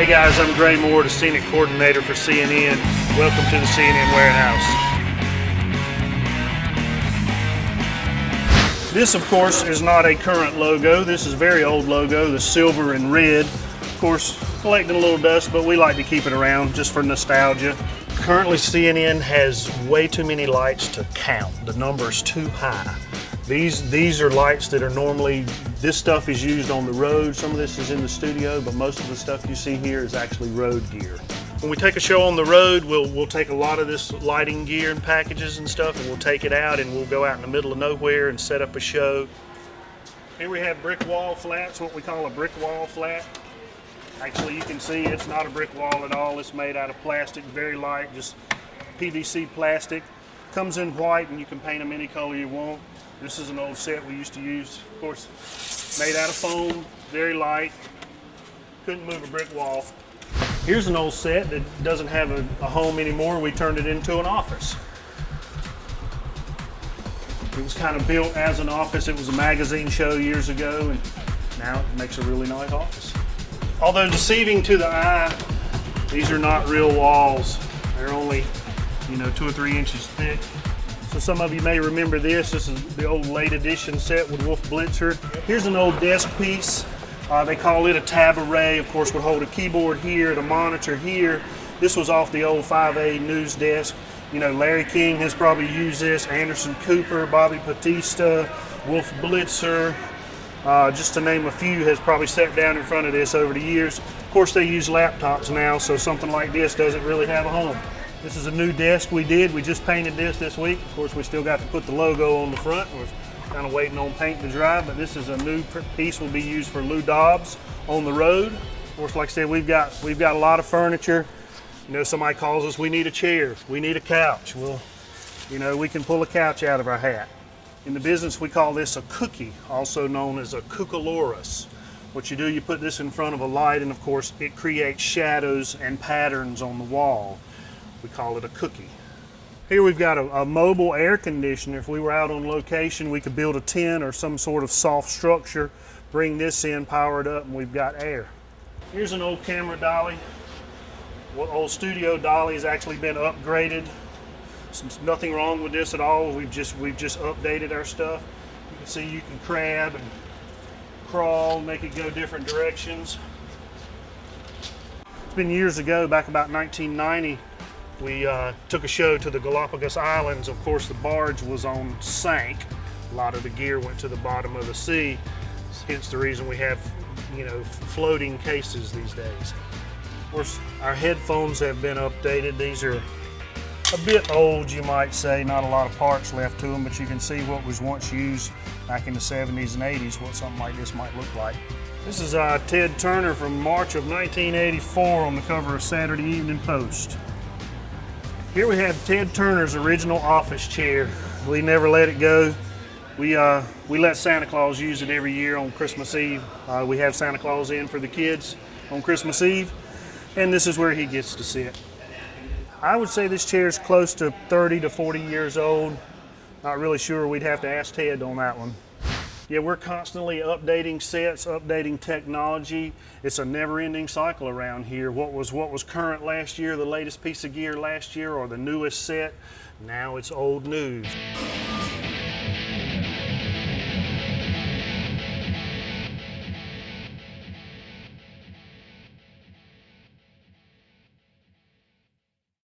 Hey guys, I'm Gray Moore, the Scenic Coordinator for CNN. Welcome to the CNN Warehouse. This, of course, is not a current logo. This is a very old logo, the silver and red. Of course, collecting a little dust, but we like to keep it around just for nostalgia. Currently, CNN has way too many lights to count. The number is too high. These are lights that are normally, this stuff is used on the road. Some of this is in the studio, but most of the stuff you see here is actually road gear. When we take a show on the road, we'll take a lot of this lighting gear and packages and stuff, and we'll take it out and we'll go out in the middle of nowhere and set up a show. Here we have brick wall flats, what we call a brick wall flat. Actually, you can see it's not a brick wall at all. It's made out of plastic, very light, just PVC plastic. Comes in white and you can paint them any color you want. This is an old set we used to use, of course, made out of foam, very light. Couldn't move a brick wall. Here's an old set that doesn't have a home anymore. We turned it into an office. It was kind of built as an office. It was a magazine show years ago, and now it makes a really nice office. Although deceiving to the eye, these are not real walls. They're only, 2 or 3 inches thick. So some of you may remember this. This is the old late edition set with Wolf Blitzer. Here's an old desk piece. They call it a tab array. Of course, would hold a keyboard here, the monitor here. This was off the old 5A news desk. Larry King has probably used this, Anderson Cooper, Bobby Batista, Wolf Blitzer, just to name a few, has probably sat down in front of this over the years. Of course, they use laptops now, so something like this doesn't really have a home. This is a new desk we did. We just painted this week. Of course, we still got to put the logo on the front. We're kind of waiting on paint to dry, but this is a new piece will be used for Lou Dobbs on the road. Of course, like I said, we've got a lot of furniture. Somebody calls us, we need a chair, we need a couch. Well, we can pull a couch out of our hat. In the business, we call this a cookie, also known as a cucalorus. What you do, you put this in front of a light, and of course, it creates shadows and patterns on the wall. We call it a cookie. Here we've got a mobile air conditioner. If we were out on location, we could build a tent or some sort of soft structure, bring this in, power it up, and we've got air. Here's an old camera dolly. Old studio dolly has actually been upgraded. There's nothing wrong with this at all. We've just updated our stuff. You can see you can crab and crawl, make it go different directions. It's been years ago, back about 1990. We took a show to the Galapagos Islands. Of course, the barge was on sank. A lot of the gear went to the bottom of the sea. Hence the reason we have, floating cases these days. Of course, our headphones have been updated. These are a bit old, you might say. Not a lot of parts left to them, but you can see what was once used back in the 70s and 80s, what something like this might look like. This is Ted Turner from March of 1984 on the cover of Saturday Evening Post. Here we have Ted Turner's original office chair. We never let it go. We let Santa Claus use it every year on Christmas Eve. We have Santa Claus in for the kids on Christmas Eve, and this is where he gets to sit. I would say this chair is close to 30 to 40 years old. Not really sure. We'd have to ask Ted on that one. Yeah, we're constantly updating sets, updating technology. It's a never-ending cycle around here. What was current last year, the latest piece of gear last year, or the newest set, now it's old news.